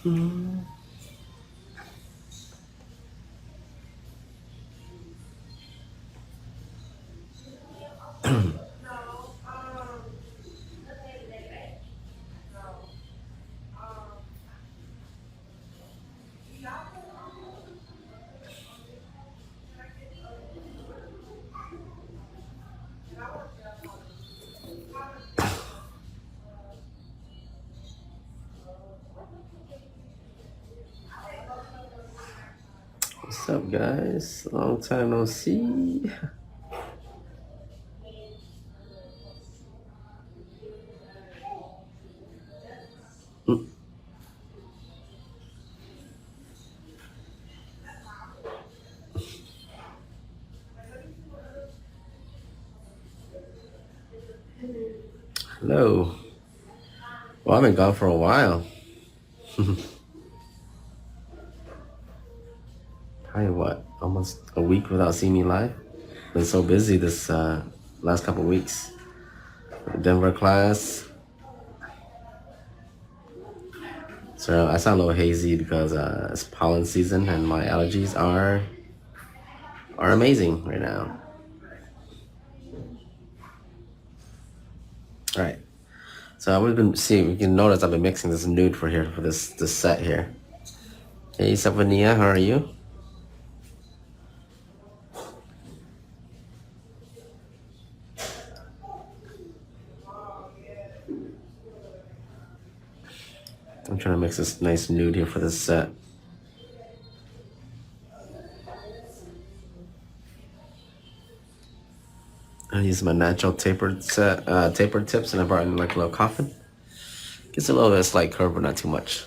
Mm. What's up, guys? Long time no see. Mm. Hello. Well, I've been gone for a while. Probably what? Almost a week without seeing me live. Been so busy this last couple weeks. Denver class. So I sound a little hazy because it's pollen season and my allergies are amazing right now. All right. So we've been seeing. You can notice I've been mixing this nude for here for this set here. Hey, Savania, how are you? I'm trying to mix this nice nude here for this set. I use my natural tapered set, tapered tips, and I brought in like a little coffin. Gets a little bit of slight curve, but not too much.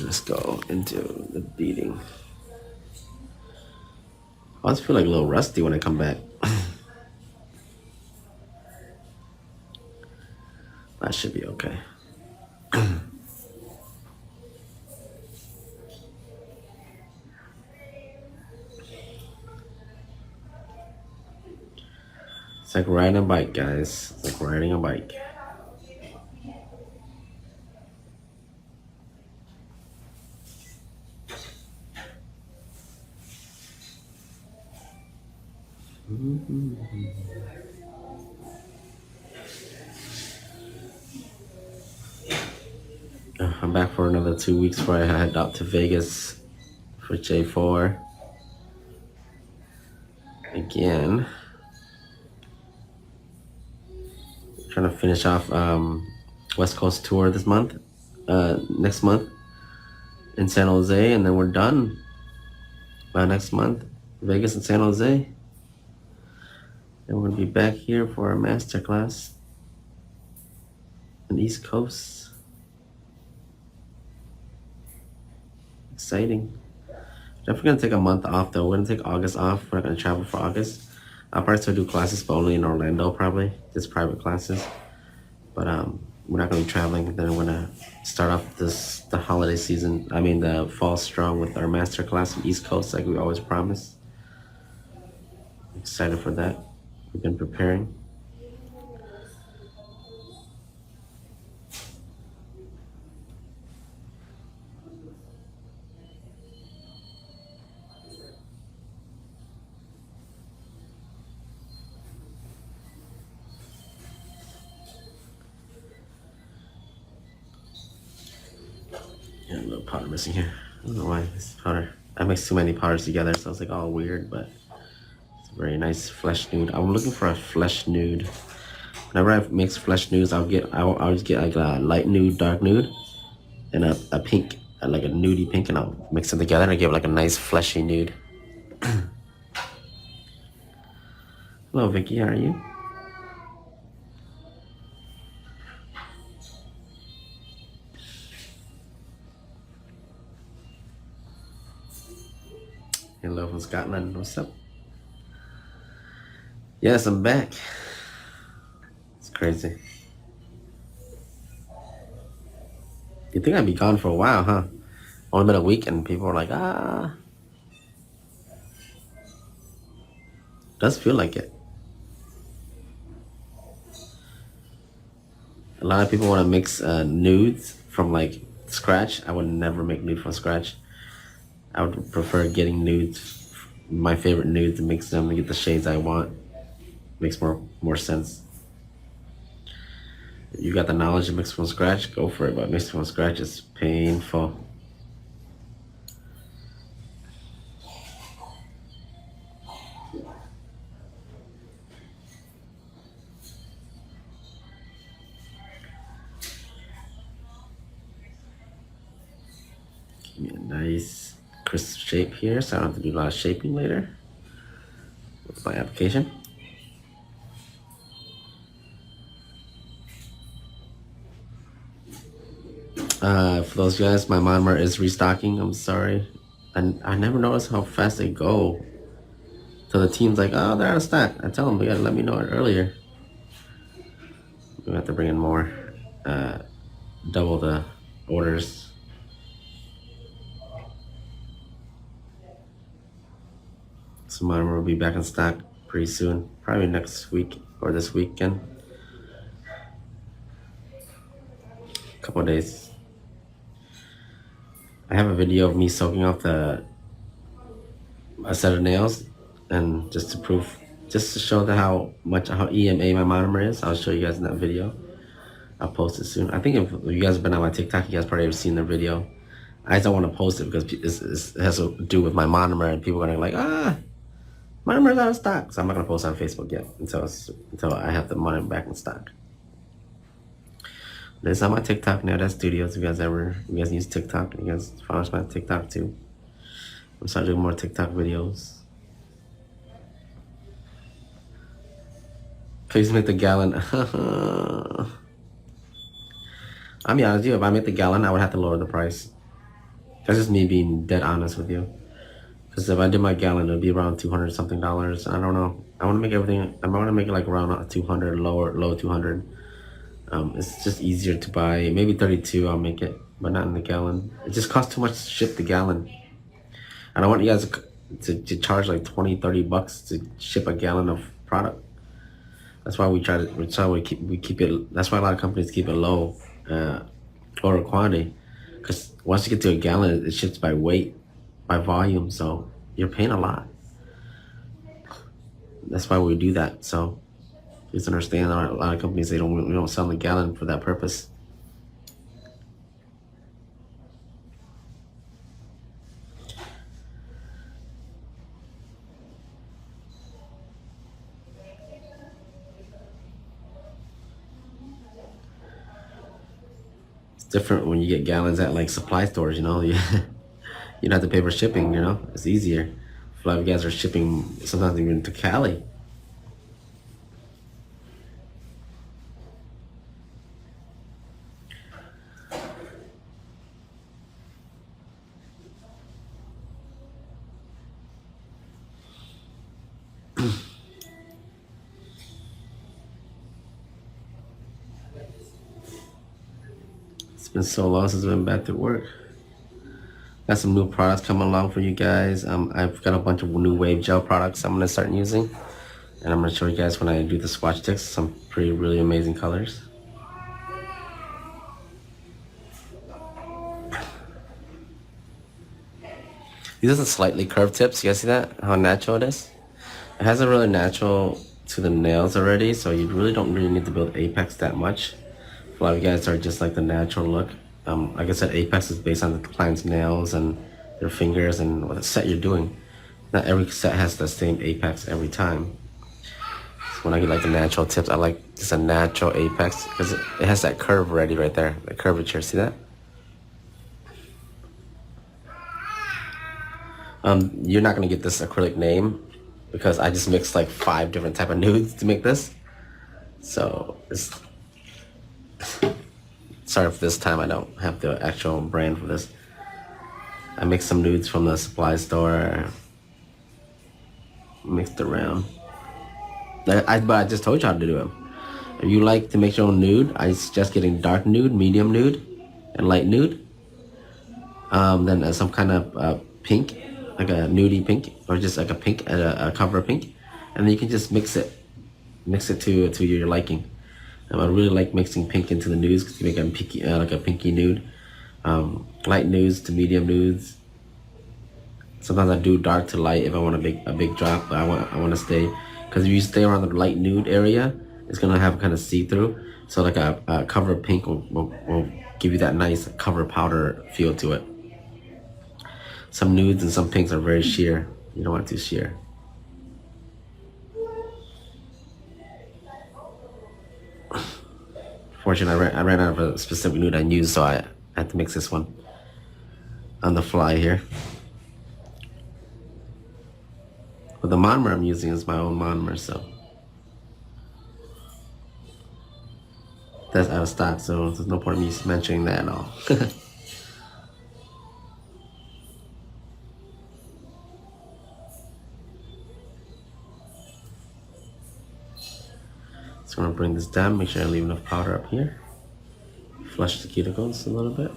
Let's go into the beading. I always feel like a little rusty when I come back. That should be okay. It's like riding a bike, guys. It's like riding a bike. I'm back for another 2 weeks before I head out to Vegas for J4 again. Trying to finish off West Coast tour this month, next month in San Jose, and then we're done by next month. Vegas and San Jose. And we're gonna be back here for our masterclass on the East Coast. Exciting. Definitely gonna take a month off though. We're gonna take August off. We're not gonna travel for August. I'll probably still do classes, but only in Orlando probably. Just private classes. But we're not gonna be traveling. Then we're gonna start off the holiday season. I mean the fall strong with our master class on East Coast, like we always promised. Excited for that. We've been preparing. Yeah, a little powder missing here. I don't know why this powder. I mixed too many powders together, so it's like all weird, but it's a very nice flesh nude. I'm looking for a flesh nude. Whenever I mix flesh nudes, I'll just get like a light nude, dark nude, and a pink, like a nudie pink, and I'll mix them together and I give it like a nice fleshy nude. Hello, Vicky. How are you? Hello from Scotland. What's up? Yes, I'm back. It's crazy. You think I'd be gone for a while, huh? Only been a week, and people are like, ah. Does feel like it. A lot of people want to mix nudes from like scratch. I would never make nude from scratch. I would prefer getting nudes, my favorite nudes, and mix them to get the shades I want. Makes more sense. If you got the knowledge to mix from scratch, go for it. But mixing from scratch is painful. Give me a nice crisp shape here, so I don't have to do a lot of shaping later with my application. For those guys, my monomer is restocking. I'm sorry. I never noticed how fast they go. So the team's like, oh, they're out of stock. I tell them, they gotta let me know it earlier. We have to bring in more. Double the orders. So monomer will be back in stock pretty soon. Probably next week or this weekend. Couple of days. I have a video of me soaking off a set of nails, and just to show how EMA my monomer is. I'll show you guys in that video. I'll post it soon. I think if you guys have been on my TikTok, you guys probably have seen the video. I just don't want to post it because it has to do with my monomer, and people are gonna like, monomer's out of stock. So I'm not gonna post it on Facebook yet until I have the monomer back in stock. This is on my TikTok now. That's Studios. If you guys use TikTok, you guys follow my TikTok too. I'm starting doing more TikTok videos. Please make the gallon. I'll be honest with you. If I make the gallon, I would have to lower the price. That's just me being dead honest with you. Because if I did my gallon, it would be around $200 something. I don't know. I want to make everything. I want to make it like around 200, low 200. It's just easier to buy. Maybe 32 I'll make it, but not in the gallon. It just costs too much to ship the gallon. And I want you guys to charge like 20, 30 bucks to ship a gallon of product. That's why we keep it. That's why a lot of companies keep it low, lower quantity. Because once you get to a gallon, it ships by weight, by volume. So you're paying a lot. That's why we do that. So just understand, a lot of companies, we don't sell the gallon for that purpose. It's different when you get gallons at like supply stores, you know. You don't have to pay for shipping, you know. It's easier. A lot of you guys are shipping sometimes even to Cali. It's been so long since I've been back to work. Got some new products coming along for you guys. I've got a bunch of new wave gel products I'm gonna start using, and I'm gonna show you guys when I do the swatch sticks. Some really amazing colors. These are the slightly curved tips. You guys see that? How natural it is? It has a really natural to the nails already, so you really don't need to build apex that much. A lot of you guys are just like the natural look. Like I said, apex is based on the client's nails and their fingers and what set you're doing. Not every set has the same apex every time. So when I get like the natural tips, I like just a natural apex because it has that curve already right there, the curvature. See that? You're not gonna get this acrylic name because I just mixed like 5 different type of nudes to make this. So it's sorry for this time I don't have the actual brand for this. I mixed some nudes from the supply store, mixed around. But I just told you how to do them. If you like to make your own nude, I suggest getting dark nude, medium nude, and light nude. Then some kind of pink, like a nudie pink, or just like a pink, a cover pink, and then you can just mix it to your liking. I really like mixing pink into the nudes because you make a pinky, like a pinky nude. Light nudes to medium nudes. Sometimes I do dark to light if I want a big drop, but I want to stay, because if you stay around the light nude area, it's gonna have kind of see through. So like a cover pink will give you that nice cover powder feel to it. Some nudes and some pinks are very sheer. You don't want too sheer. Fortunately, I ran out of a specific nude I used, so I had to mix this one on the fly here. But the monomer I'm using is my own monomer, so that's out of stock, so there's no point in me mentioning that at all. Just gonna bring this down, make sure I leave enough powder up here. Flush the cuticles a little bit,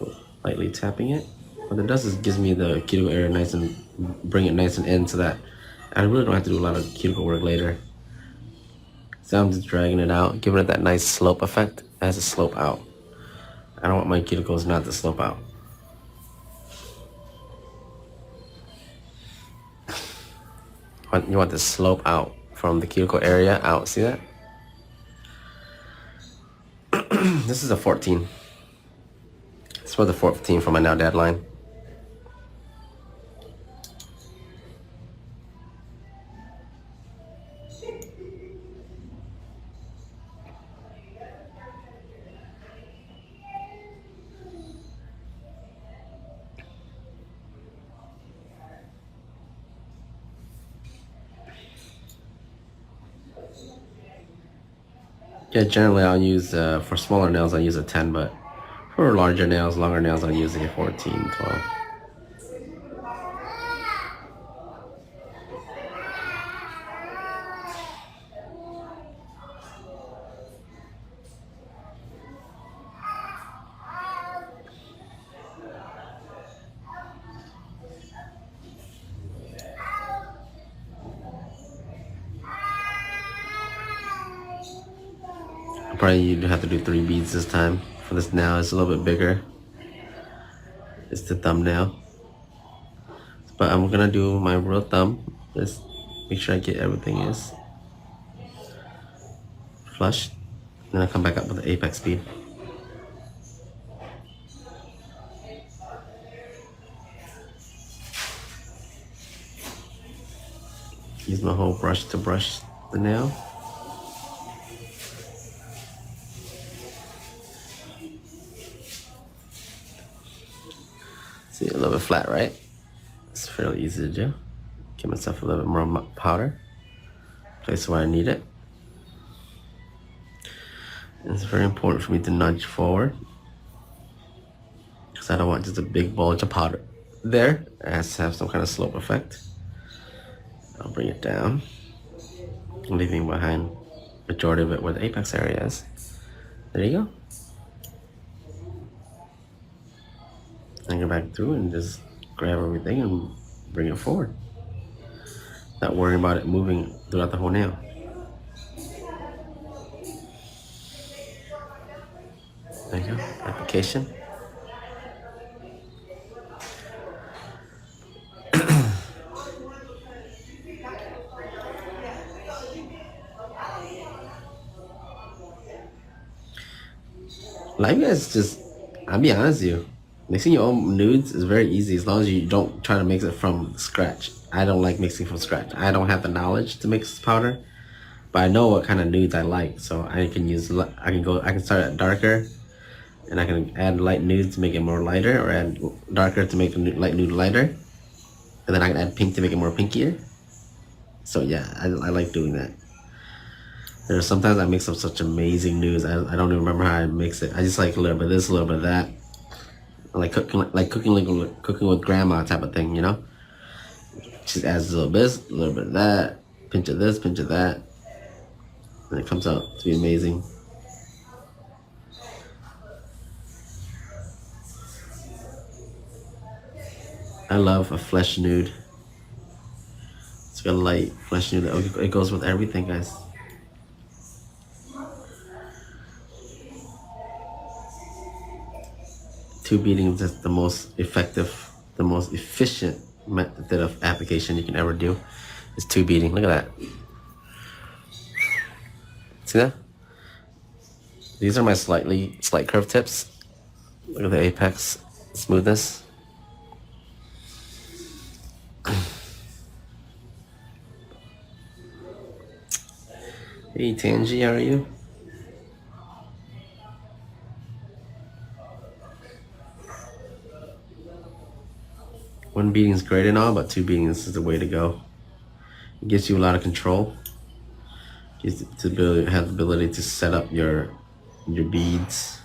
lightly tapping it. What it does is gives me the cuticle area nice and bring it nice and in, so that I really don't have to do a lot of cuticle work later. So I'm just dragging it out, giving it that nice slope effect. It has a slope out. I don't want my cuticles not to slope out. You want the slope out from the cuticle area out. See that? This is a 14. It's for the 14 for my now deadline. Yeah, generally I'll use, for smaller nails I'll use a 10, but for larger nails, longer nails, I'll use a 14, 12. Probably you'd have to do 3 beads this time. For this nail, it's a little bit bigger. It's the thumbnail. But I'm gonna do my real thumb. Just make sure I get everything is flush. Then I come back up with the apex bead. Use my whole brush to brush the nail. See, a little bit flat, right? It's fairly easy to do. Give myself a little bit more powder. Place where I need it. And it's very important for me to nudge forward, because I don't want just a big bulge of powder there. It has to have some kind of slope effect. I'll bring it down, leaving behind majority of it where the apex area is. There you go. And go back through and just grab everything and bring it forward. Not worrying about it moving throughout the whole nail. There you go, application. Life is just, I'll be honest with you, mixing your own nudes is very easy as long as you don't try to mix it from scratch. I don't like mixing from scratch. I don't have the knowledge to mix powder, but I know what kind of nudes I like. So I can start at darker, and I can add light nudes to make it more lighter, or add darker to make the light nude lighter. And then I can add pink to make it more pinkier. So yeah, I like doing that. There's sometimes I mix up such amazing nudes. I don't even remember how I mix it. I just like a little bit of this, a little bit of that. Cooking with grandma type of thing, you know? Just adds a little bit this, a little bit of that, pinch of this, pinch of that. And it comes out to be amazing. I love a flesh nude. It's got a light flesh nude. It goes with everything, guys. Tube beading is the most effective, the most efficient method of application you can ever do. Is tube beading. Look at that. See that? These are my slight curved tips. Look at the apex smoothness. Hey Tangi, how are you? One beating is great and all, but two beatings is the way to go. It gives you a lot of control. Gives you have the ability to set up your beads,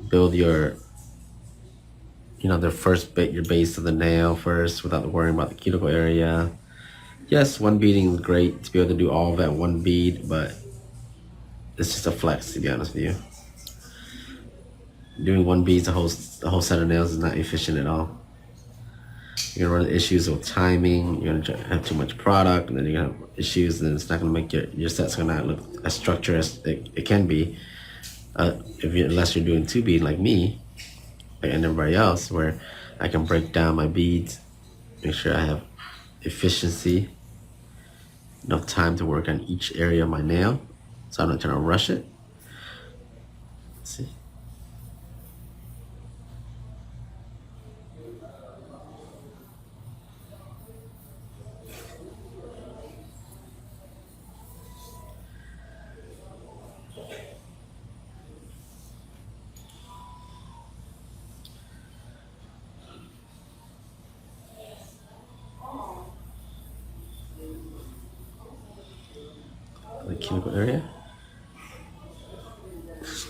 build your the first bit, your base of the nail first without worrying about the cuticle area. Yes, one beading is great to be able to do all of that one bead, but it's just a flex, to be honest with you. Doing one bead, the whole set of nails is not efficient at all. You're gonna run into issues with timing. You're gonna have too much product, and then you're gonna have issues, and it's not gonna make your set's gonna not look as structured as it can be. Unless you're doing two bead like me, and everybody else, where I can break down my beads, make sure I have efficiency, enough time to work on each area of my nail, so I'm not trying to rush it. Let's see. The cuticle area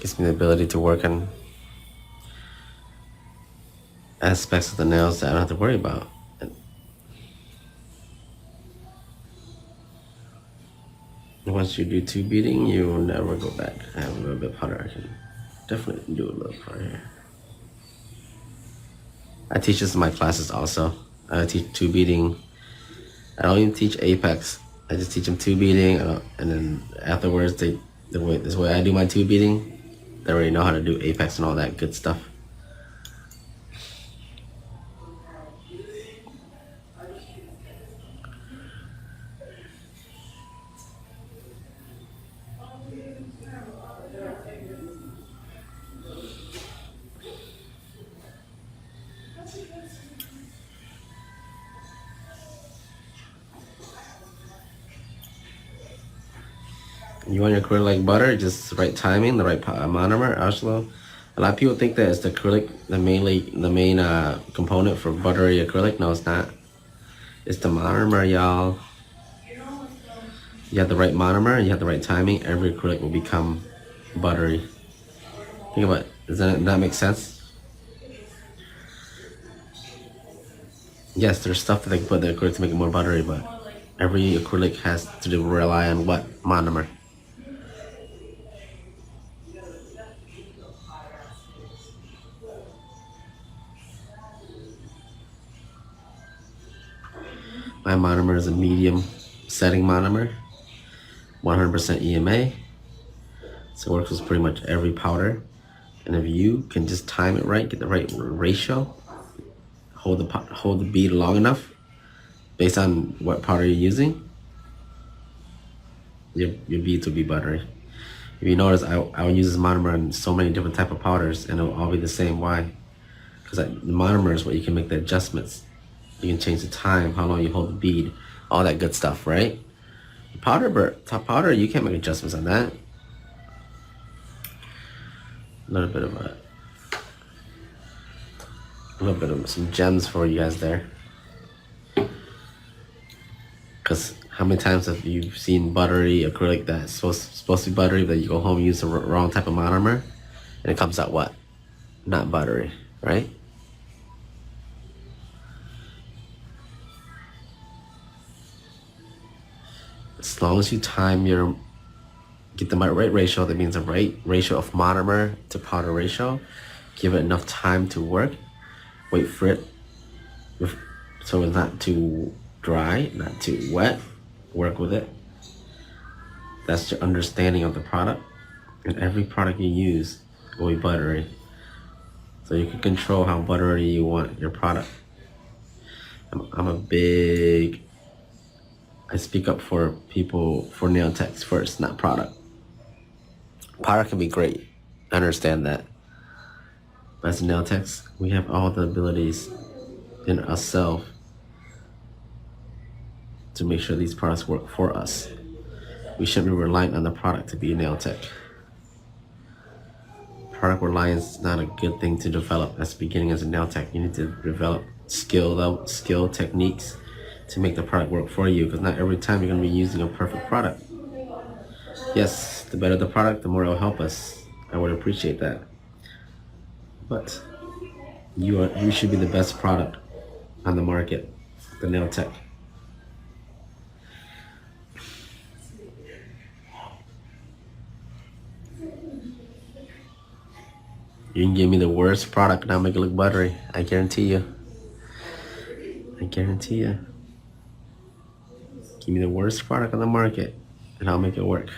gives me the ability to work on aspects of the nails that I don't have to worry about. And once you do two beading, you will never go back. I have a little bit of powder. I can definitely do a little powder here. I teach this in my classes also. I teach two beading. I don't even teach apex. I just teach them two beading, and then afterwards, this way I do my two beading, they already know how to do apex and all that good stuff. You want your acrylic like butter, just the right timing, the right monomer. Also, a lot of people think that it's the acrylic, the main component for buttery acrylic. No, it's not. It's the monomer, y'all. You have the right monomer, you have the right timing, every acrylic will become buttery. Think about it. Does that make sense? Yes, there's stuff that they can put in the acrylic to make it more buttery, but every acrylic has to rely on what? Monomer. My monomer is a medium setting monomer, 100% EMA. So it works with pretty much every powder. And if you can just time it right, get the right ratio, hold the bead long enough, based on what powder you're using, your beads will be buttery. If you notice, I will use this monomer on so many different type of powders, and it'll all be the same. Why? Because the monomer is what you can make the adjustments. You can change the time, how long you hold the bead, all that good stuff, right? Top powder, you can't make adjustments on that. A little bit of some gems for you guys there. Because how many times have you seen buttery acrylic that's supposed to be buttery, but you go home and use the wrong type of monomer, and it comes out what? Not buttery, right? As long as you get the right ratio, that means the right ratio of monomer to powder ratio, give it enough time to work, wait for it, so it's not too dry, not too wet, work with it. That's your understanding of the product. And every product you use will be buttery. So you can control how buttery you want your product. I speak up for people, for nail techs first, not product. Product can be great. I understand that. But as nail techs, we have all the abilities in ourselves to make sure these products work for us. We shouldn't be reliant on the product to be a nail tech. Product reliance is not a good thing to develop as beginning as a nail tech. You need to develop skill techniques to make the product work for you, because not every time you're going to be using a perfect product. Yes, the better the product, the more it'll help us. I would appreciate that. But you should be the best product on the market, the nail tech. You can give me the worst product and I'll make it look buttery. I guarantee you. I guarantee you. Give me the worst product on the market and I'll make it work.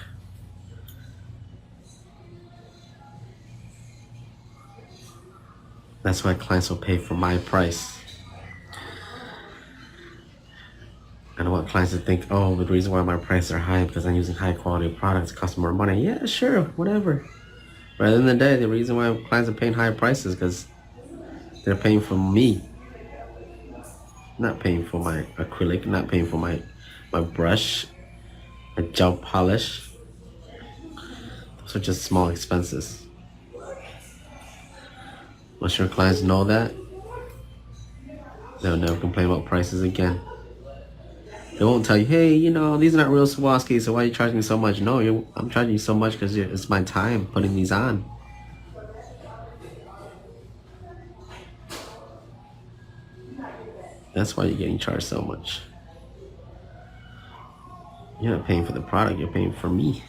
That's why clients will pay for my price. I don't want clients to think, oh, the reason why my prices are high is because I'm using high quality products, cost more money. Yeah, sure, whatever. But at the end of the day, the reason why clients are paying higher prices is because they're paying for me. Not paying for my acrylic, not paying for my brush, my gel polish. Those are just small expenses. Once your clients know that, they'll never complain about prices again. They won't tell you, hey, these are not real Swarovski, so why are you charging me so much? No, I'm charging you so much because it's my time putting these on. That's why you're getting charged so much. You're not paying for the product, you're paying for me.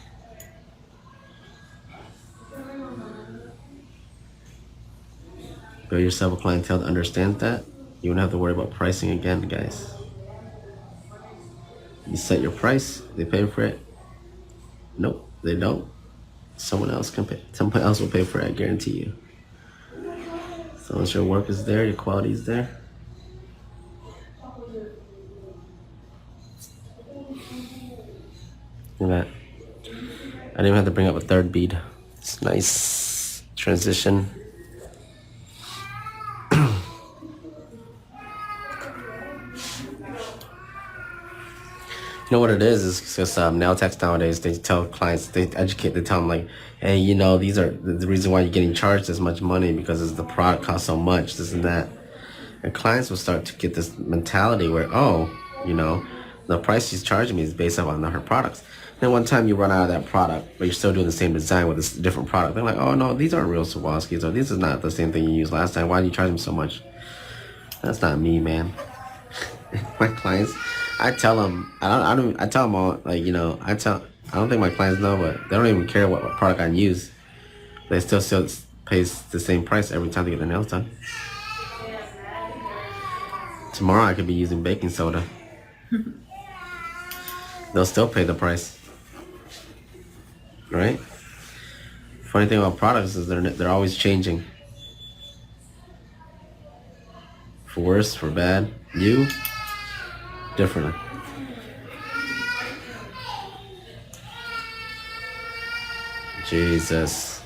Build yourself a clientele that understands that. You won't have to worry about pricing again, guys. You set your price, they pay for it. Nope, they don't. Someone else can pay. Someone else will pay for it, I guarantee you. So once your work is there, your quality is there. Look at that. I didn't even have to bring up a third bead. It's nice transition. You know what it is because nail techs nowadays, they tell clients, they tell them like, hey, these are the reason why you're getting charged this much money because the product costs so much, this and that. And clients will start to get this mentality where, the price she's charging me is based on her products. Then one time you run out of that product, but you're still doing the same design with a different product. They're like, oh no, these aren't real Swarovskis, or this is not the same thing you used last time. Why do you charge me so much? That's not me, man. My clients, I tell them, I tell them all, I don't think my clients know, but they don't even care what product I use. They still pays the same price every time they get their nails done. Tomorrow I could be using baking soda. They'll still pay the price. Right? Funny thing about products is they're always changing. For worse, for bad. You, differently. Jesus.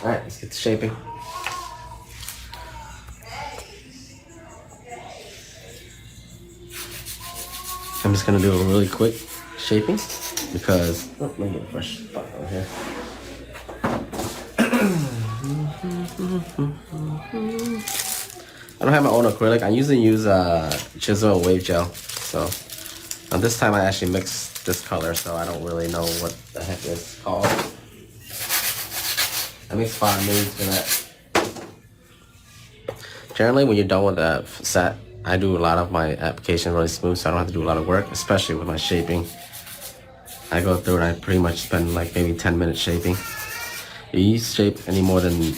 Alright, let's get to shaping. I'm just gonna do a really quick shaping because let me get a fresh spot over here. I don't have my own acrylic. I usually use chisel and wave gel. So this time I actually mixed this color, so I don't really know what the heck it's called. I mix 5 nudes for that. Generally, when you're done with that set, I do a lot of my application really smooth, so I don't have to do a lot of work, especially with my shaping. I go through and I pretty much spend like maybe 10 minutes shaping. If you shape any more than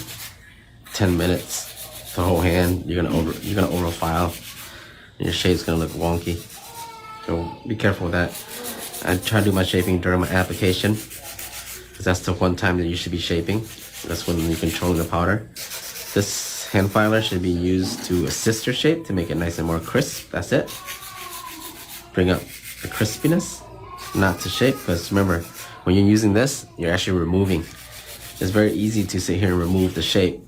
10 minutes, the whole hand, you're gonna overfile, and your shape's gonna look wonky. So be careful with that. I try to do my shaping during my application, because that's the one time that you should be shaping. That's when you're controlling the powder. This hand filer should be used to assist your shape to make it nice and more crisp. That's it. Bring up the crispiness, not to shape, because remember, when you're using this, you're actually removing. It's very easy to sit here and remove the shape.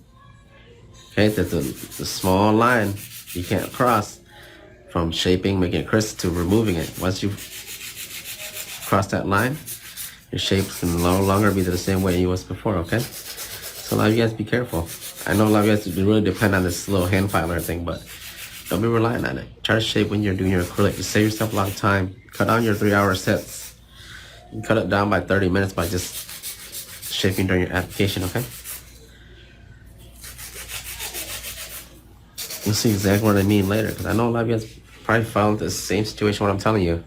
Okay, that's the small line you can't cross from shaping, making it crisp, to removing it. Once you cross that line, your shape can no longer be the same way it was before, okay? So a lot of you guys be careful. I know a lot of you guys really depend on this little hand filer thing, but don't be relying on it. Try to shape when you're doing your acrylic. Just save yourself a lot of time. Cut down your 3-hour sets. You can cut it down by 30 minutes by just shaping during your application, okay? You'll see exactly what I mean later, because I know a lot of you guys probably found the same situation what I'm telling you.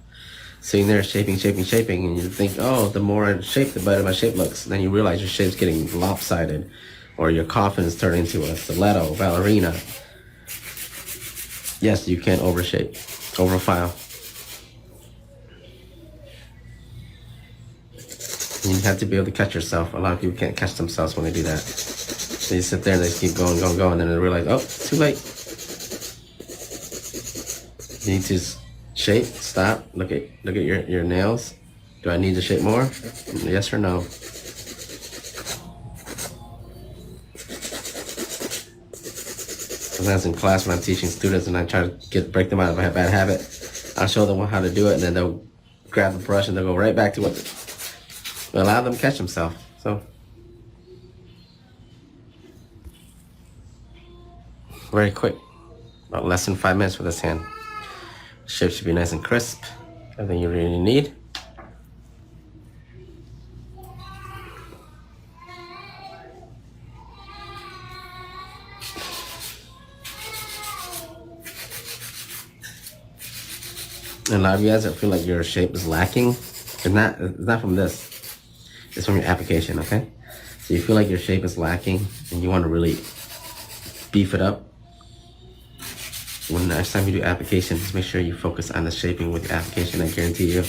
Sitting there shaping, and you think, oh, the more I shape, the better my shape looks. And then you realize your shape's getting lopsided, or your coffin is turning into a stiletto, ballerina. Yes, you can overshape, overfile. And you have to be able to catch yourself. A lot of people can't catch themselves when they do that. They sit there and they just keep going, and then they realize, oh, it's too late. You need to shape, stop, look at your nails. Do I need to shape more? Yes or no? Sometimes in class when I'm teaching students and I try to break them out of a bad habit, I'll show them how to do it, and then they'll grab the brush and they'll go right back to it. Allow them to catch themselves. So very quick, about less than 5 minutes with this hand. Shape should be nice and crisp. Everything you really need. And a lot of you guys that feel like your shape is lacking, it's not from this. It's from your application, okay? So you feel like your shape is lacking and you want to really beef it up. When the next time you do application, just make sure you focus on the shaping with your application. I guarantee you,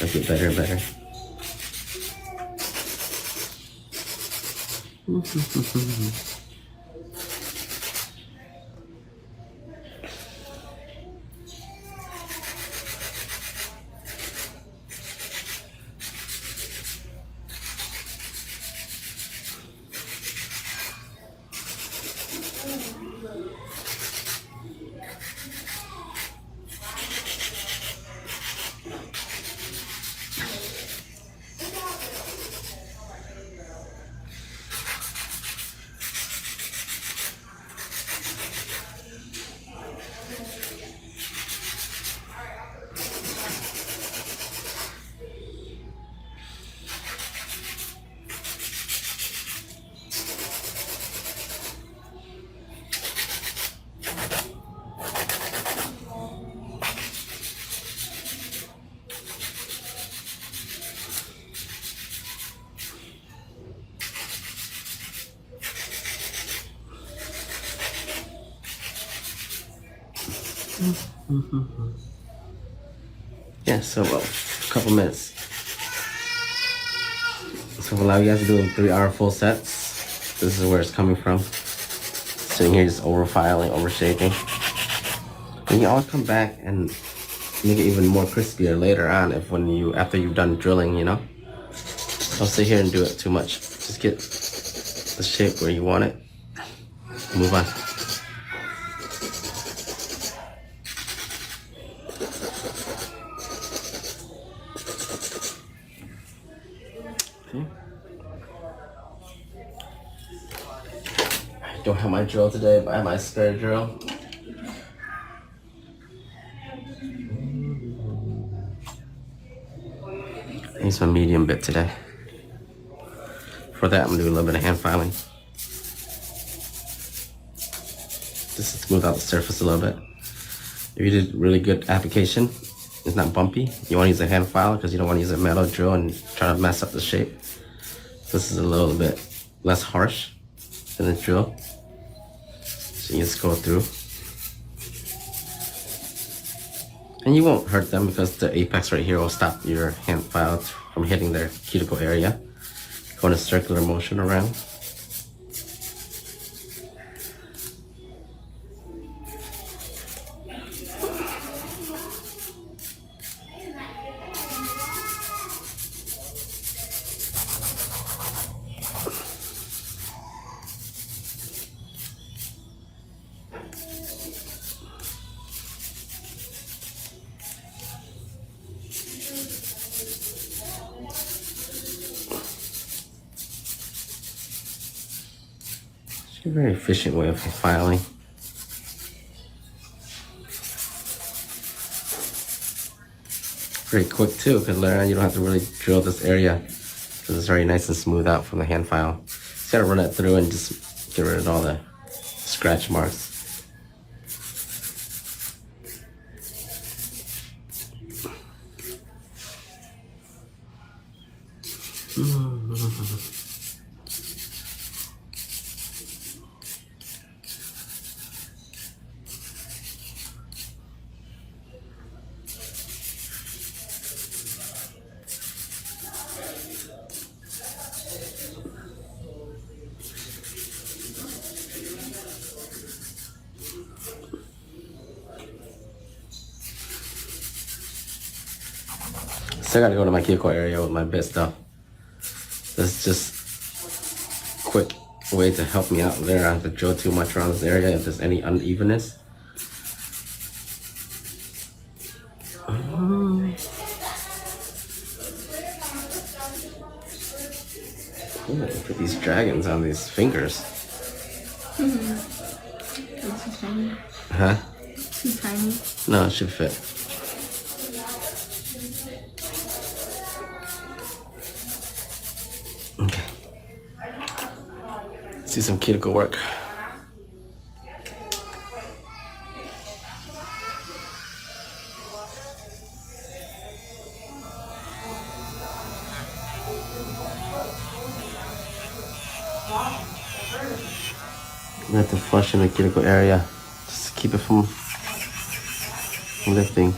it'll get better and better. Yeah, so a couple minutes. So allow you guys to do 3-hour full sets. This is where it's coming from. Sitting here just overfiling, overshaping. And you always come back and make it even more crispier later on after you've done drilling, you know? Don't sit here and do it too much. Just get the shape where you want it. Move on. I don't have my drill today, but I have my spare drill. I use my medium bit today. For that, I'm gonna do a little bit of hand filing. Just to smooth out the surface a little bit. If you did really good application, it's not bumpy. You want to use a hand file because you don't want to use a metal drill and try to mess up the shape. This is a little bit less harsh than the drill. So you just go through. And you won't hurt them because the apex right here will stop your hand file from hitting their cuticle area. Go in a circular motion around. It's a very efficient way of filing. Very quick too, because later on you don't have to really drill this area because it's very nice and smooth out from the hand file. Just gotta run it through and just get rid of all the scratch marks. Still gotta go to my cuticle area with my bit stuff. That's just a quick way to help me out there. I don't have to drill too much around this area if there's any unevenness. Look at these dragons on these fingers. It's too tiny. Huh? Too tiny. No, it should fit. Okay. Let's do some cuticle work. We have to flush in the cuticle area just to keep it from lifting.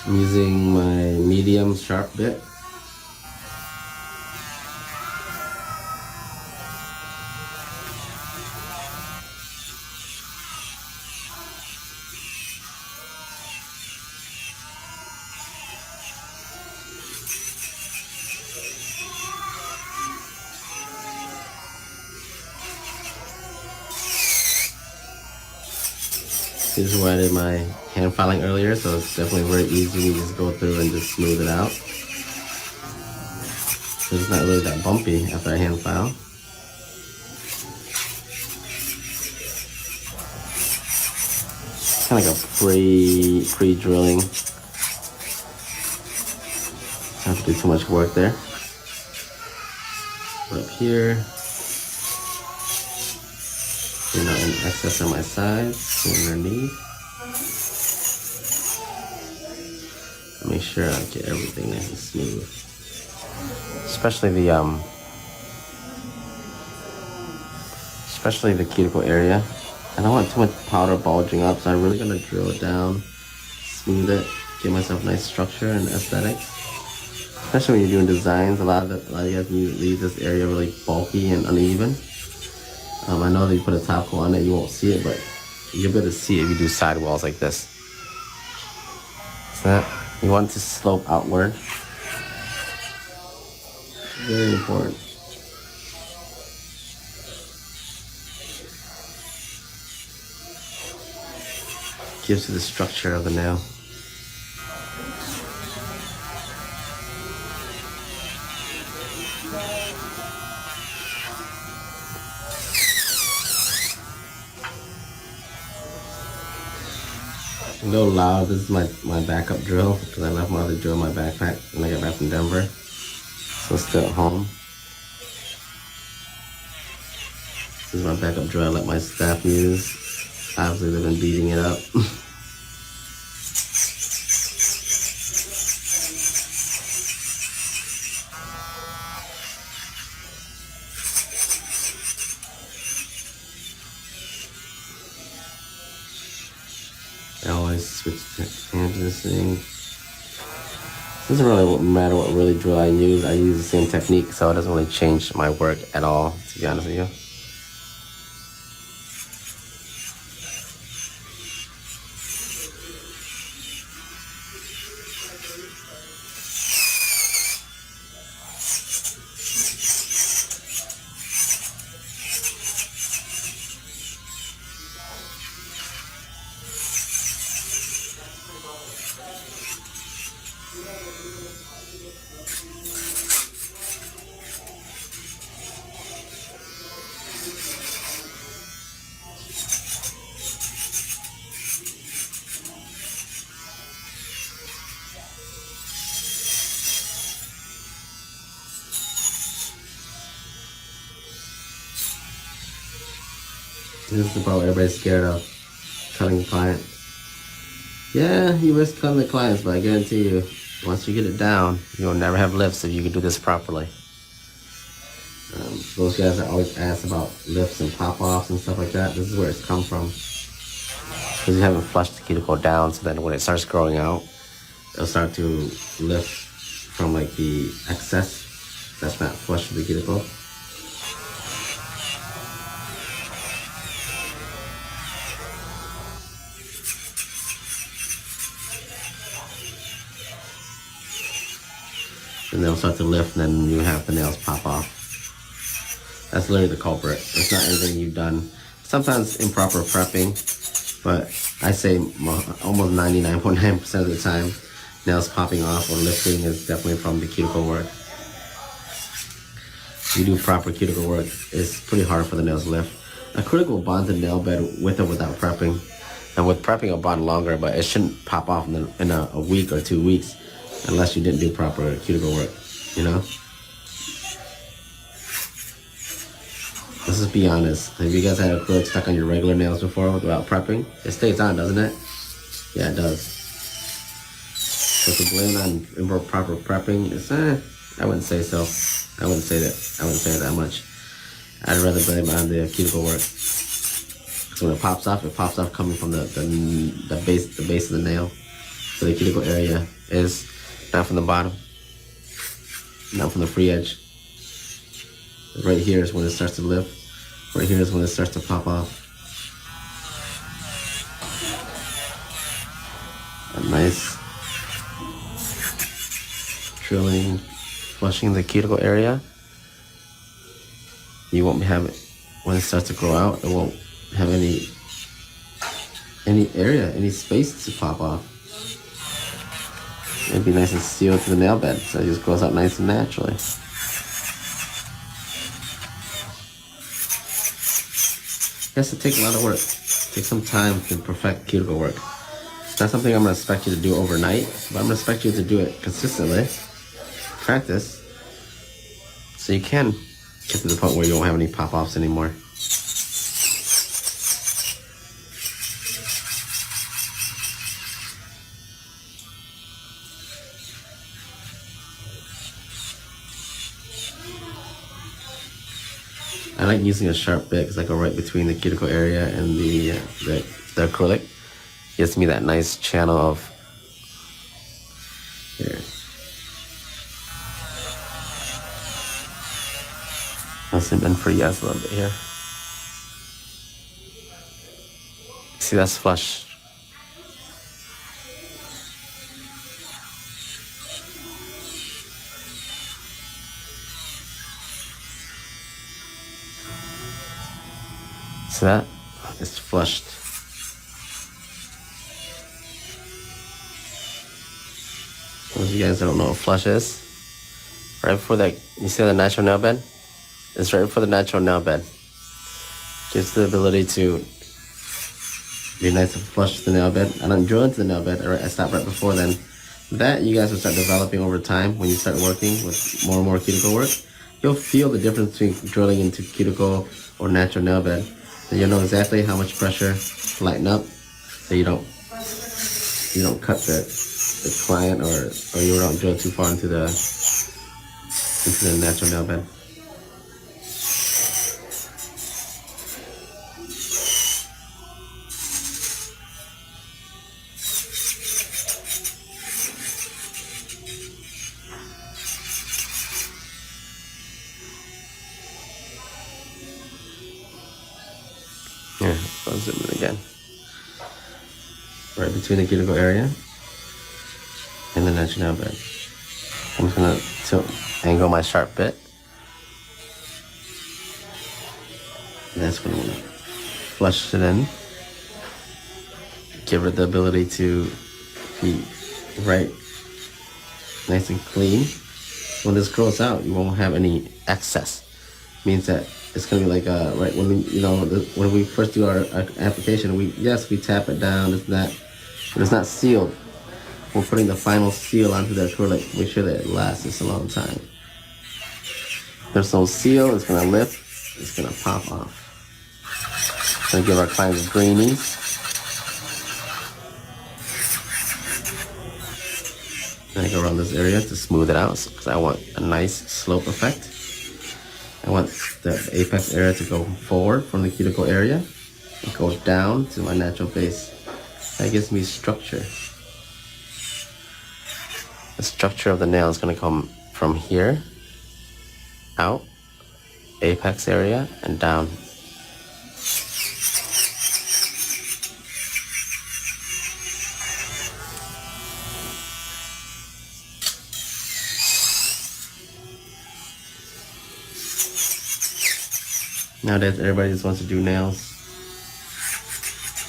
I'm using my medium sharp bit. This is where I did my hand filing earlier, so it's definitely very easy to just go through and just smooth it out. So it's not really that bumpy after I hand file. Kind of like a pre-drilling. Don't have to do too much work there. But up here, in excess on my sides, underneath. Make sure I get everything nice and smooth. Especially the cuticle area. I don't want too much powder bulging up, so I'm really gonna drill it down, smooth it, give myself nice structure and aesthetics. Especially when you're doing designs, a lot of you guys leave this area really bulky and uneven. I know that you put a top coat on it, you won't see it, but you'll be able to see it if you do sidewalls like this. So you want it to slope outward. Very important. Gives you the structure of the nail. A little loud. This is my backup drill because I left my other drill in my backpack when I got back from Denver. So it's still at home. This is my backup drill I let my staff use. Obviously they've been beating it up. Nice switch hand to this thing. Doesn't really matter what really drill I use. I use the same technique, so it doesn't really change my work at all, to be honest with you. This is the part where everybody's scared of cutting the client. Yeah, you risk cutting the clients, but I guarantee you, once you get it down, you'll never have lifts if you can do this properly. Those guys that always ask about lifts and pop-offs and stuff like that, this is where it's come from. Because you haven't flushed the cuticle down, so then when it starts growing out, it'll start to lift from like the excess that's not flush with the cuticle. And they'll start to lift, and then you have the nails pop off. That's literally the culprit. It's not anything you've done. Sometimes improper prepping, but I say almost 99.9% of the time, nails popping off or lifting is definitely from the cuticle work. If you do proper cuticle work, it's pretty hard for the nails to lift. A critic will bond the nail bed with or without prepping. And with prepping, it'll bond longer, but it shouldn't pop off in a week or 2 weeks unless you didn't do proper cuticle work, you know? Let's just be honest. Have you guys had acrylic stuck on your regular nails before without prepping? It stays on, doesn't it? Yeah, it does. So to blame on improper prepping, it's I wouldn't say so. I wouldn't say it that much. I'd rather blame on the cuticle work. So when it pops off coming from the base of the nail. So the cuticle area is not from the bottom, not from the free edge. Right here is when it starts to lift. Right here is when it starts to pop off. A nice drilling, flushing the cuticle area. You won't have it when it starts to grow out. It won't have any area, any space to pop off. It'd be nice and sealed to the nail bed, so it just grows out nice and naturally. It has to take a lot of work. Take some time to perfect cuticle work. It's not something I'm gonna expect you to do overnight, but I'm gonna expect you to do it consistently. Practice, so you can get to the point where you won't have any pop-offs anymore. I like using a sharp bit because I go right between the cuticle area and the acrylic. Gives me that nice channel of here. I'll zoom in for you guys a little bit here. See, that's flush. See that? It's flushed. Those of you guys that don't know what flush is, right before that, you see the natural nail bed? It's right before the natural nail bed. Gives the ability to be nice and flush the nail bed. I don't drill into the nail bed, I stop right before then. That you guys will start developing over time when you start working with more and more cuticle work. You'll feel the difference between drilling into cuticle or natural nail bed. And you'll know exactly how much pressure to lighten up so you don't cut the client or you don't drill too far into the natural nail bed. Here, I'll zoom in again. Right between the cuticle area and the natural nail bed. I'm just gonna angle my sharp bit. And that's when we flush it in. Give it the ability to be right, nice and clean. When this grows out, you won't have any excess. Means that it's gonna be like right when we, when we first do our application, we tap it down, it's not, but it's not sealed. We're putting the final seal onto the acrylic, make sure that it lasts a long time. If there's no seal, it's gonna lift, it's gonna pop off. It's gonna give our clients greenies. And I go around this area to smooth it out because I want a nice slope effect. I want the apex area to go forward from the cuticle area and go down to my natural base. That gives me structure. The structure of the nail is going to come from here, out, apex area, and down. Nowadays, everybody just wants to do nails.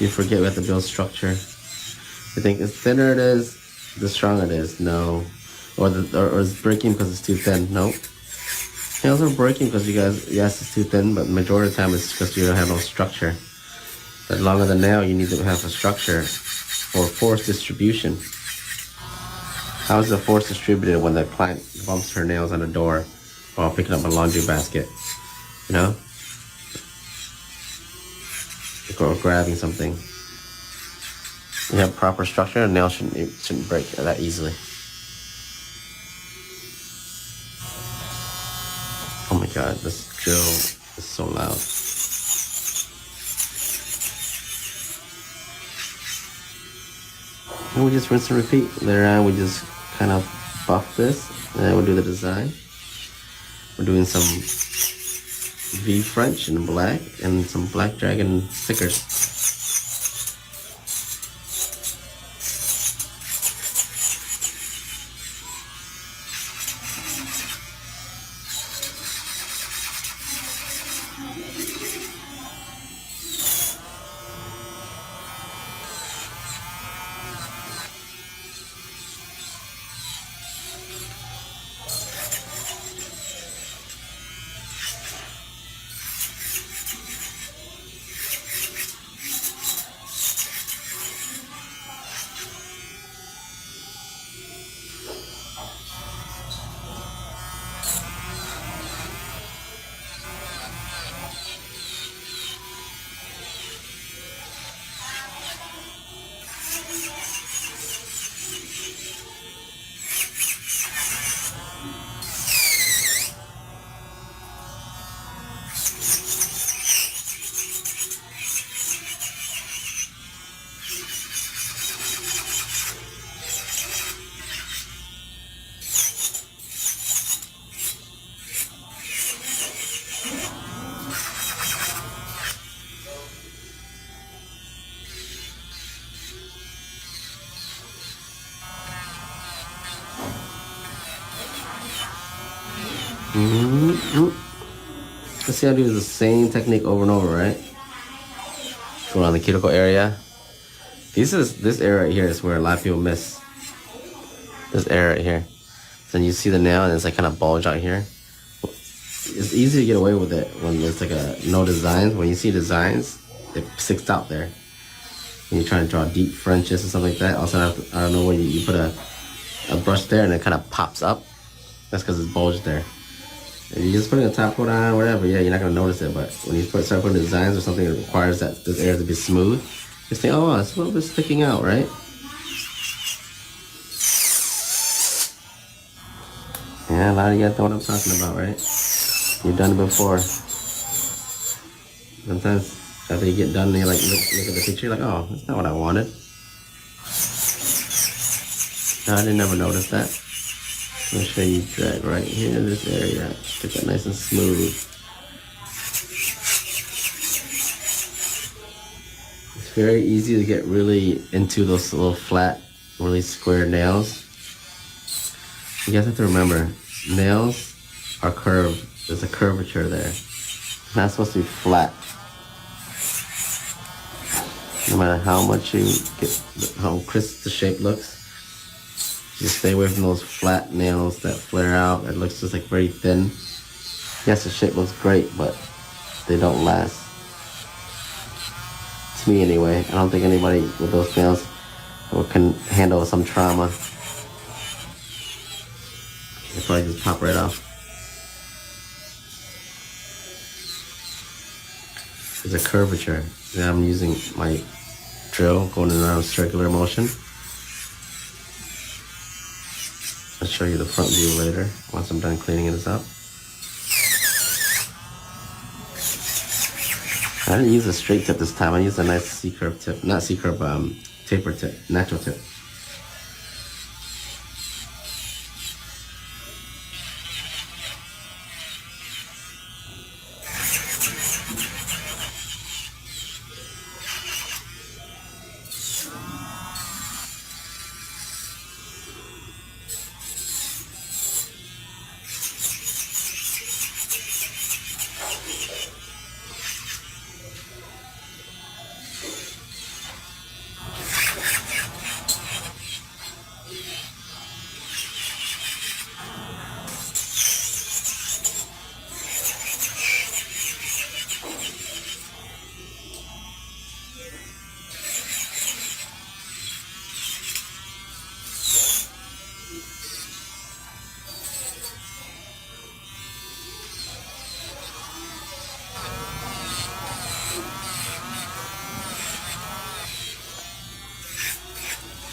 You forget we have to build structure. You think the thinner it is, the stronger it is. No. Or it's breaking because it's too thin. Nope. Nails are breaking because yes, it's too thin, but the majority of the time it's because you don't have no structure. The longer the nail, you need to have a structure for force distribution. How is the force distributed when the client bumps her nails on the door while picking up a laundry basket? You know? Or grabbing something. You have proper structure, a nail shouldn't break that easily. Oh my god, this drill is so loud. And we just rinse and repeat. Later on, we just kind of buff this, and then we'll do the design. We're doing some V French in black and some Black Dragon stickers. Let's see how to do the same technique over and over, right? Go around the cuticle area. This area right here is where a lot of people miss. This area right here. Then you see the nail and it's like kind of bulge out here. It's easy to get away with it when there's like no designs. When you see designs, it sticks out there. When you're trying to draw deep Frenches or something like that, also I don't know when you put a brush there and it kind of pops up. That's because it's bulged there. If you're just putting a top coat on, whatever, yeah, you're not gonna notice it. But when you start putting designs or something that requires that this area to be smooth, you think, oh, it's a little bit sticking out, right? Yeah, a lot of you guys know what I'm talking about, right? You've done it before. Sometimes after you get done, and you like look at the picture, you're like, oh, that's not what I wanted. No, I didn't never notice that. I'm gonna show you drag right here in this area. Get that nice and smooth. It's very easy to get really into those little flat, really square nails. You guys have to remember, nails are curved. There's a curvature there. It's not supposed to be flat. No matter how much you get, how crisp the shape looks, just stay away from those flat nails that flare out. It looks just like very thin. Yes, the shape looks great, but they don't last. To me anyway. I don't think anybody with those nails can handle some trauma. They probably just pop right off. There's a curvature. Now I'm using my drill going around circular motion. I'll show you the front view later once I'm done cleaning this up. I didn't use a straight tip this time. I used a nice C-curve tip. Not C-curve, taper tip, natural tip.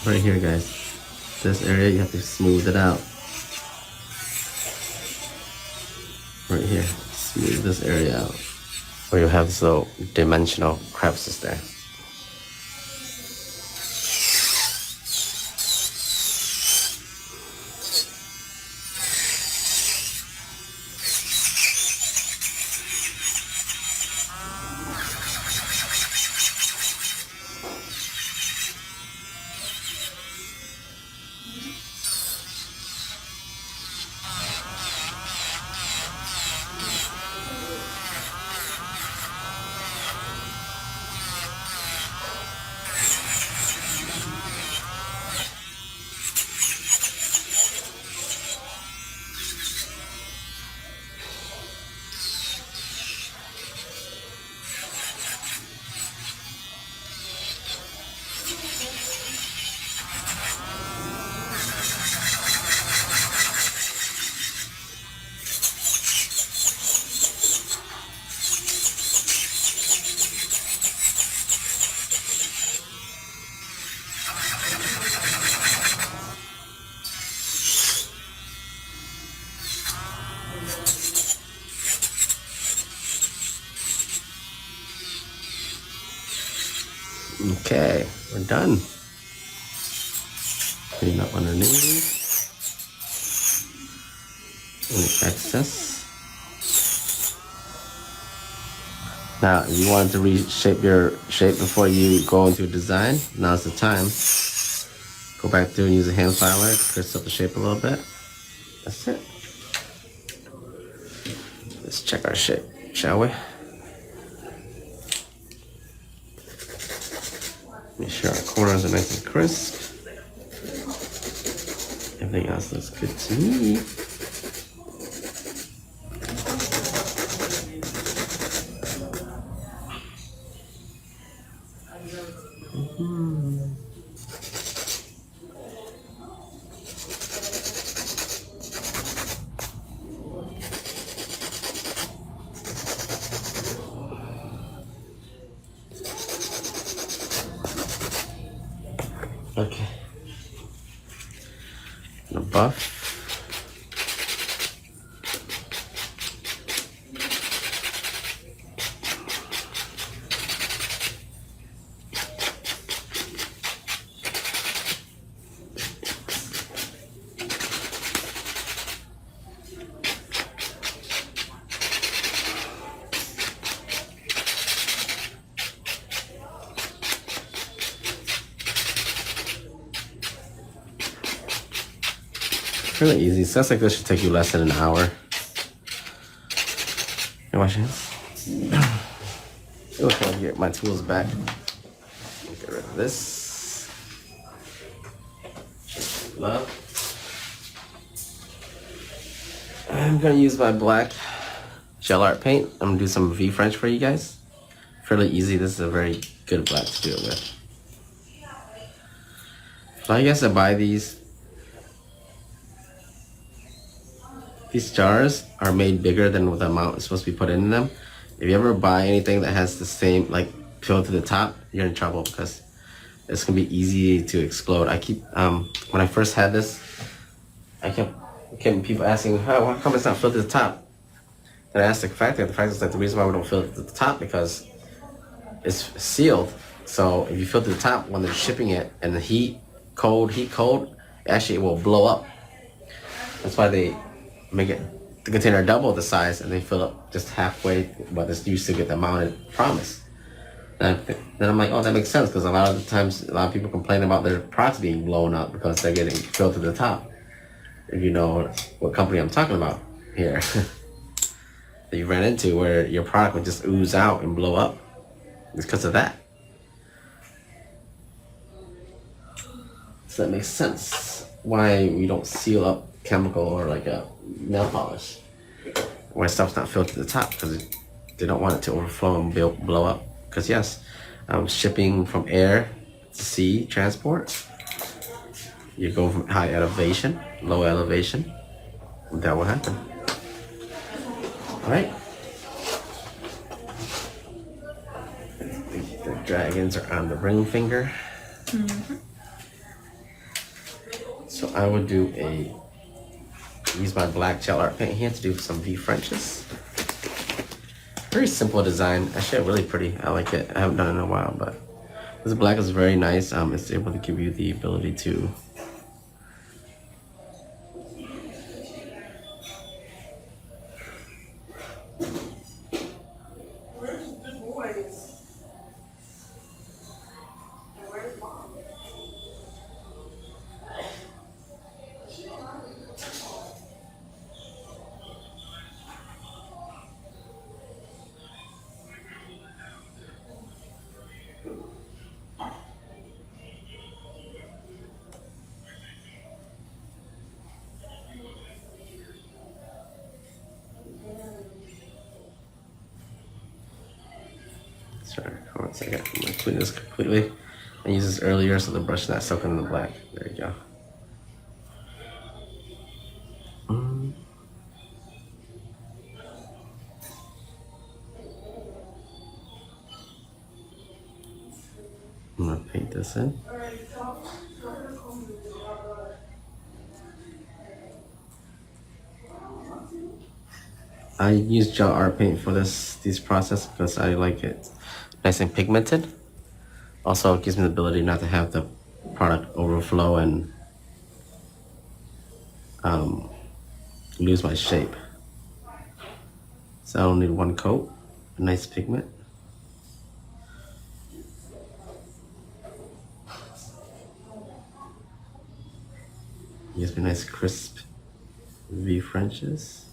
Right here, guys. This area, you have to smooth it out. Right here. Smooth this area out. Or you have this little dimensional crevices there. Okay, we're done. Clean up underneath. Any excess. Now, if you wanted to reshape your shape before you go into a design, now's the time. Go back through and use a hand filer, crisp up the shape a little bit. That's it. Let's check our shape, shall we? Make sure our corners are nice and crisp. Everything else looks good to me. Okay. The buff. Really easy. Sounds like this should take you less than an hour. You wash your hands? Okay, I'll get my tools back. Get rid of this. Love. I'm gonna use my black gel art paint. I'm gonna do some V French for you guys. Fairly easy. This is a very good black to do it with. So I guess I buy these. These jars are made bigger than the amount is supposed to be put in them. If you ever buy anything that has the same, like, fill to the top, you're in trouble because it's gonna be easy to explode. I keep, when I first had this, I kept people asking, how come it's not filled to the top? Then I asked the factory, and the factory was like, the reason why we don't fill it to the top because it's sealed. So if you fill to the top when they're shipping it and the heat cold, actually it will blow up. That's why they make it the container double the size and they fill up just halfway, but it's used to get the amount it promised. Then I'm like, oh, that makes sense because a lot of the times a lot of people complain about their products being blown up because they're getting filled to the top. If you know what company I'm talking about here, that you ran into where your product would just ooze out and blow up, it's because of that. So that makes sense why we don't seal up chemical or like a nail polish where stuff's not filled to the top because they don't want it to overflow and blow up. Because yes, shipping from air to sea transport, you go from high elevation, low elevation, that will happen. All right. The dragons are on the ring finger. Mm-hmm. So I would use my black gel art paint here to do some V Frenches. Very simple design. Actually, really pretty. I like it. I haven't done it in a while, but this black is very nice. It's able to give you the ability to Sorry, hold on a second. I'm gonna clean this completely. I used this earlier so the brush is not soaking in the black. There you go. I'm gonna paint this in. I use gel art paint for this process because I like it nice and pigmented. Also, it gives me the ability not to have the product overflow and lose my shape. So I only need one coat, a nice pigment. Gives me nice crisp V Frenches.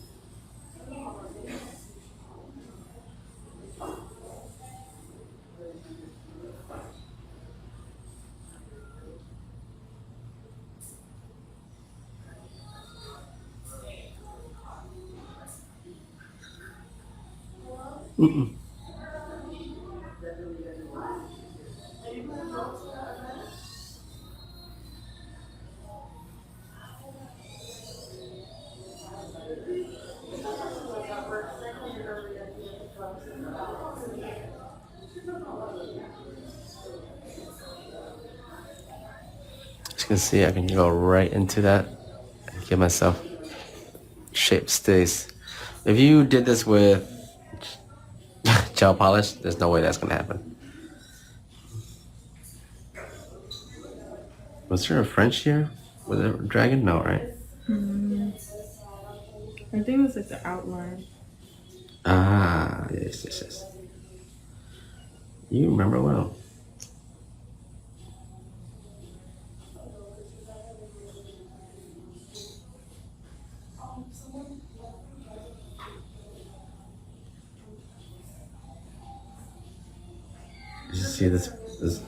As you can see, I can go right into that and give myself shape stays. If you did this with gel polish, there's no way that's gonna happen. Was there a French here? Was it a dragon? No, right? I think it was like the outline. Ah, yes. You remember well. See this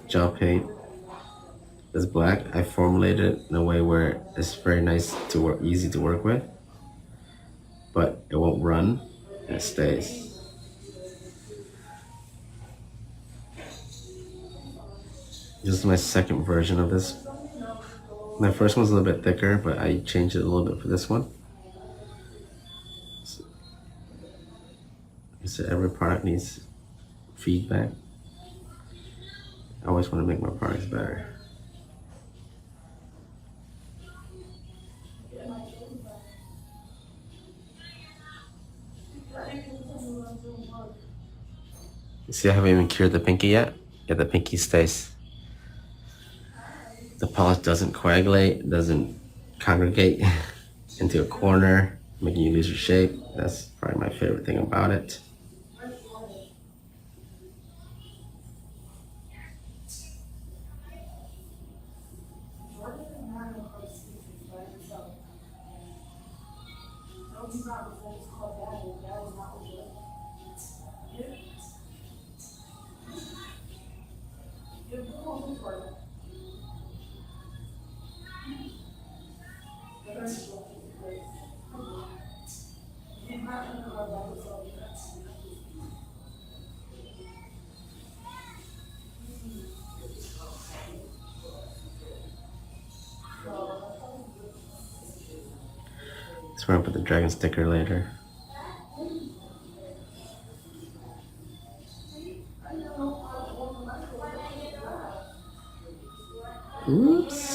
gel paint, this black. I formulated it in a way where it's very nice to work, easy to work with, but it won't run and it stays. This is my second version of this. My first one's a little bit thicker, but I changed it a little bit for this one. So every product needs feedback. I always want to make my products better. You see, I haven't even cured the pinky yet. Yeah, the pinky stays. The polish doesn't coagulate, doesn't congregate into a corner, making you lose your shape. That's probably my favorite thing about it. That's where I put the dragon sticker later. Oops.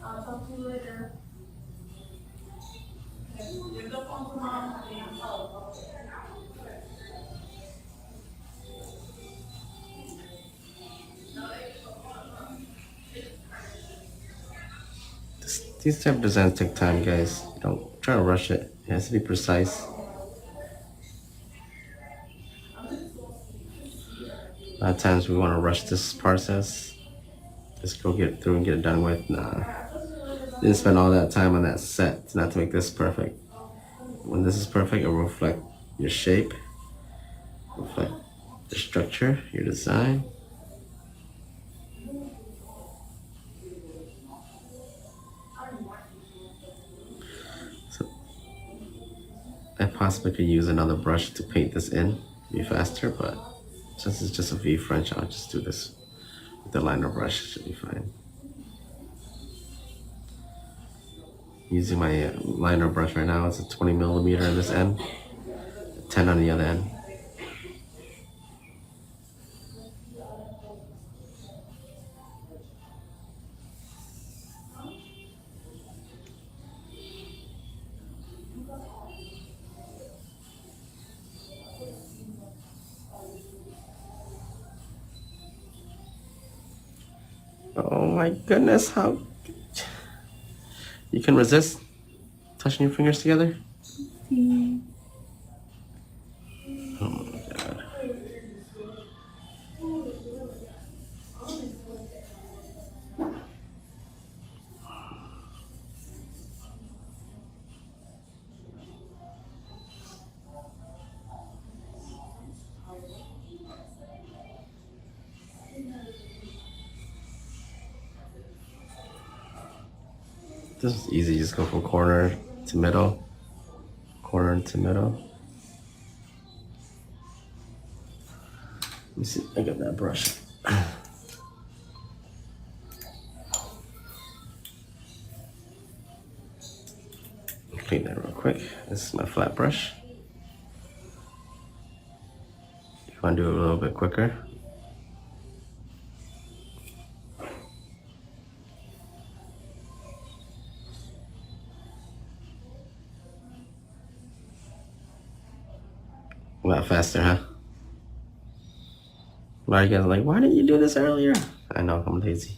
I'll talk to you later. Give the phone to mom. These type of designs take time, guys. Don't try to rush it. It has to be precise. A lot of times we want to rush this process. Just go get it through and get it done with. Nah. Didn't spend all that time on that set not to make this perfect. When this is perfect, it will reflect your shape, reflect the structure, your design. So I possibly could use another brush to paint this in, be faster, but since it's just a V French, I'll just do this with the liner brush. It should be fine. Using my liner brush right now. It's a 20 millimeter on this end, 10 on the other end. Oh my goodness, how you can resist touching your fingers together? Oh my god. This is easy, just go from corner to middle, corner to middle. Let me see, I got that brush. Clean that real quick. This is my flat brush. If you want to do it a little bit quicker. A lot faster, huh? A lot of you guys are like, why didn't you do this earlier? I know, I'm lazy.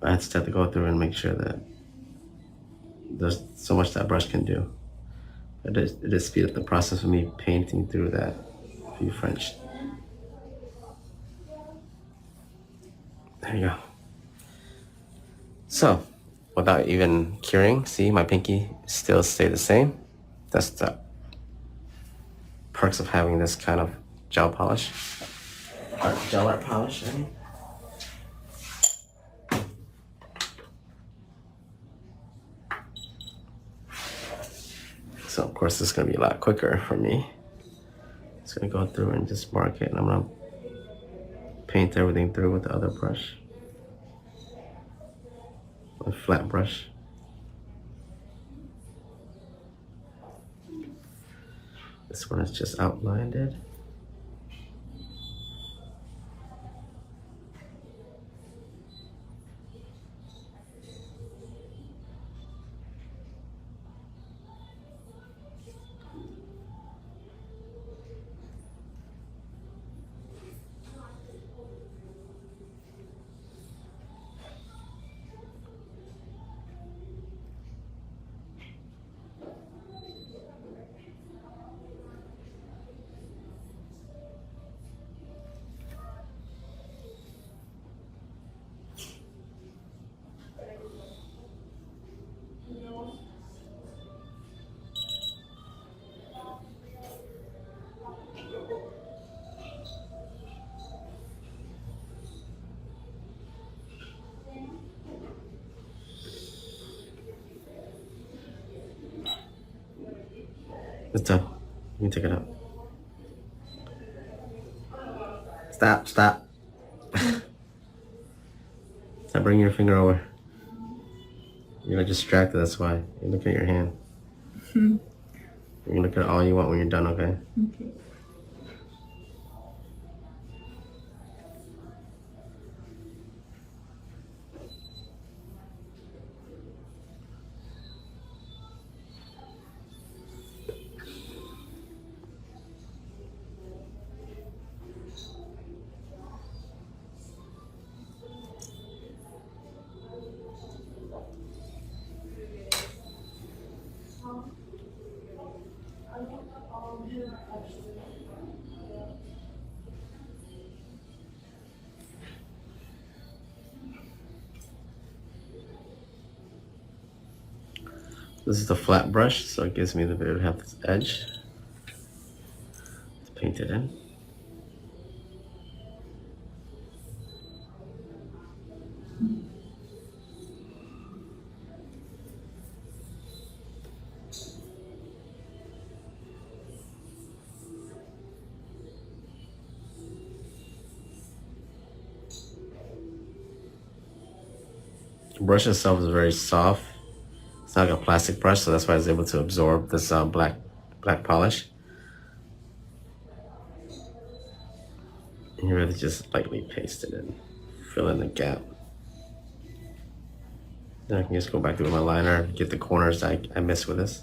I just have to go through and make sure that there's so much that brush can do. It just speed up the process of me painting through that few French. There you go. So, without even curing, see my pinky still stay the same. That's the perks of having this kind of gel polish. Gel art polish, I mean. So of course this is gonna be a lot quicker for me. Just gonna go through and just mark it, and I'm gonna paint everything through with the other brush. A flat brush. This one is just outlined it. It's done. You can take it out. Stop, stop. Stop bringing your finger over. You're distracted, that's why. You're looking at your hand. You can look at all you want when you're done, okay? Okay. This is the flat brush, so it gives me the bit of have this edge to paint it in. The brush itself is very soft. It's not like a plastic brush, so that's why it's able to absorb this black polish. And you really just lightly paste it in, fill in the gap. Then I can just go back through my liner, get the corners I missed with this.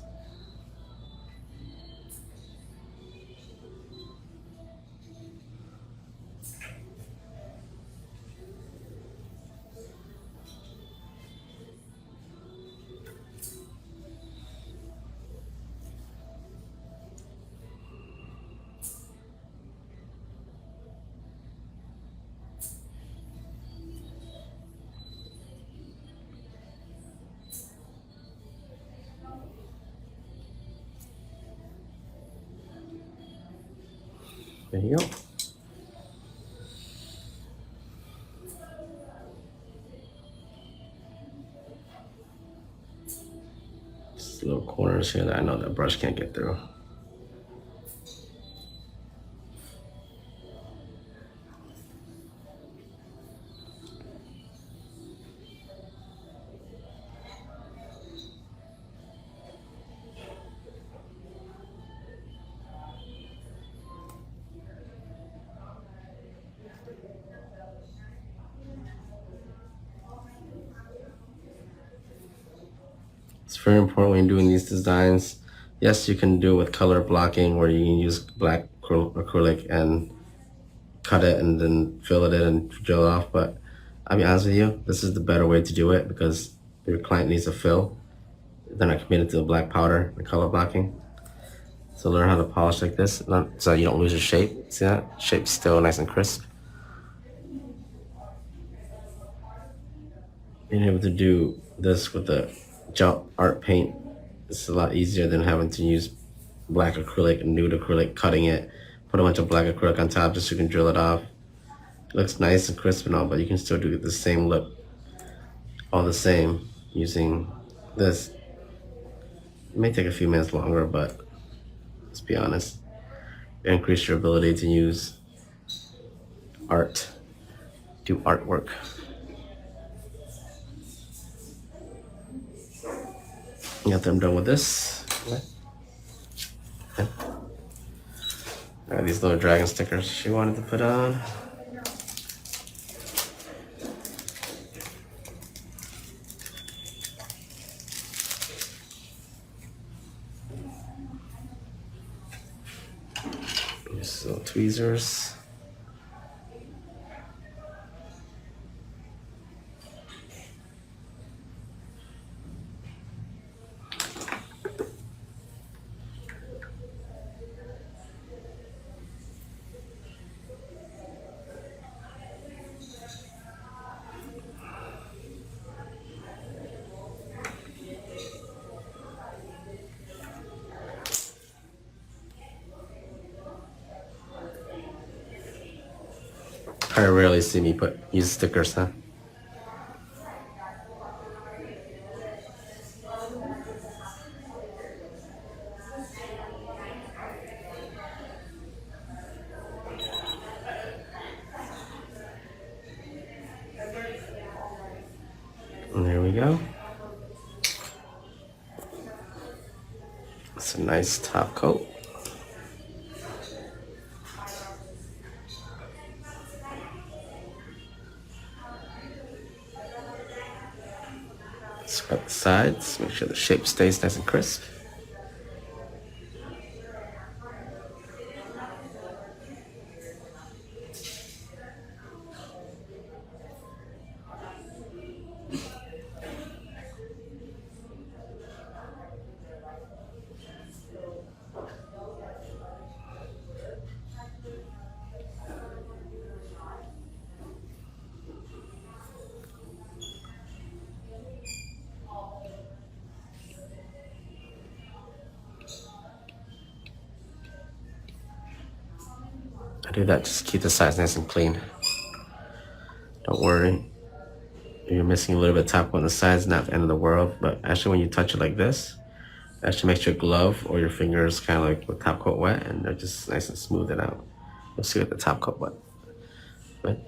There you go. Just little corners here that I know that brush can't get through. It's very important when you're doing these designs. Yes, you can do it with color blocking where you can use black acrylic and cut it and then fill it in and drill it off, but I'll be honest with you, this is the better way to do it because your client needs a fill. They're not committed to the black powder, the color blocking. So learn how to polish like this, so you don't lose your shape. See that? Shape's still nice and crisp. Being able to do this with the gel art paint is a lot easier than having to use black acrylic, nude acrylic, cutting it, put a bunch of black acrylic on top just so you can drill it off. It looks nice and crisp and all, but you can still do the same look all the same using this. It may take a few minutes longer, but let's be honest, increase your ability to use art, do artwork. After I'm done with this, I got these little dragon stickers she wanted to put on. These little tweezers. I rarely see me use stickers, huh? And there we go. It's a nice top coat. Scrub the sides, make sure the shape stays nice and crisp. I do that just to keep the sides nice and clean. Don't worry. If you're missing a little bit of top coat on the sides, not the end of the world. But actually when you touch it like this, it actually makes your glove or your fingers kind of like with top coat wet, and they're just nice and smooth it out. You'll see with the top coat wet. Right?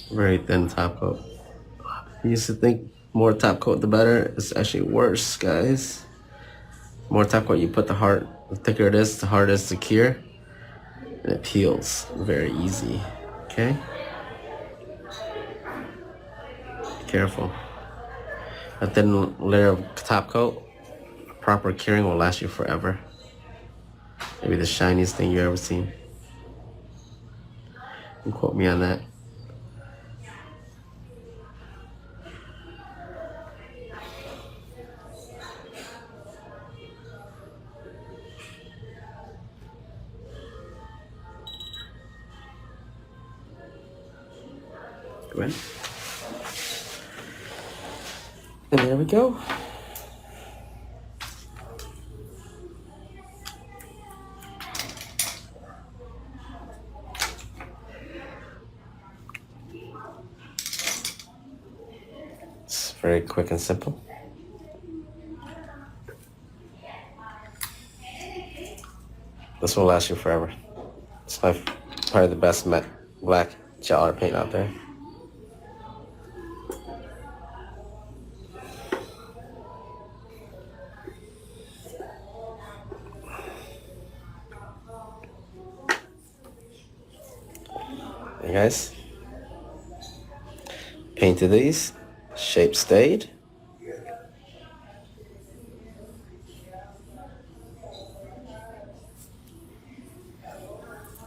Very thin top coat. I used to think more top coat the better. It's actually worse, guys. More top coat you put, the thicker it is, the harder it is to cure. And it peels very easy, okay? Be careful. A thin layer of top coat, proper curing will last you forever. Maybe the shiniest thing you ever seen. You can quote me on that. Go ahead. And there we go. It's very quick and simple. This will last you forever. It's probably the best matte black gel art paint out there. Hey guys. Painted these. Shape stayed.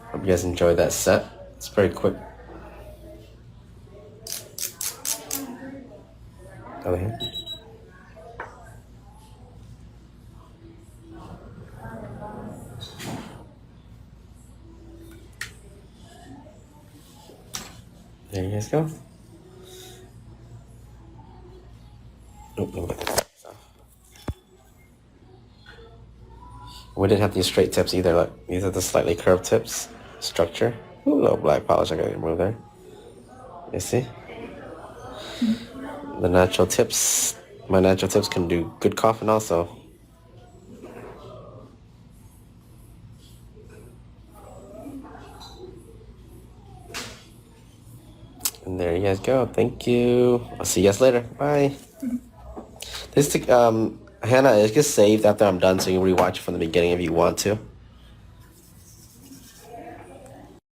Hope you guys enjoyed that set. It's very quick. Over here. There you guys go. Oop, let me get that off. We didn't have these straight tips either. Look, these are the slightly curved tips. Structure. Ooh, a little black polish I gotta remove there. You see? The natural tips. My natural tips can do good coughing also. And there you guys go. Thank you. I'll see you guys later. Bye. This Hannah, it gets saved after I'm done, so you can rewatch it from the beginning if you want to.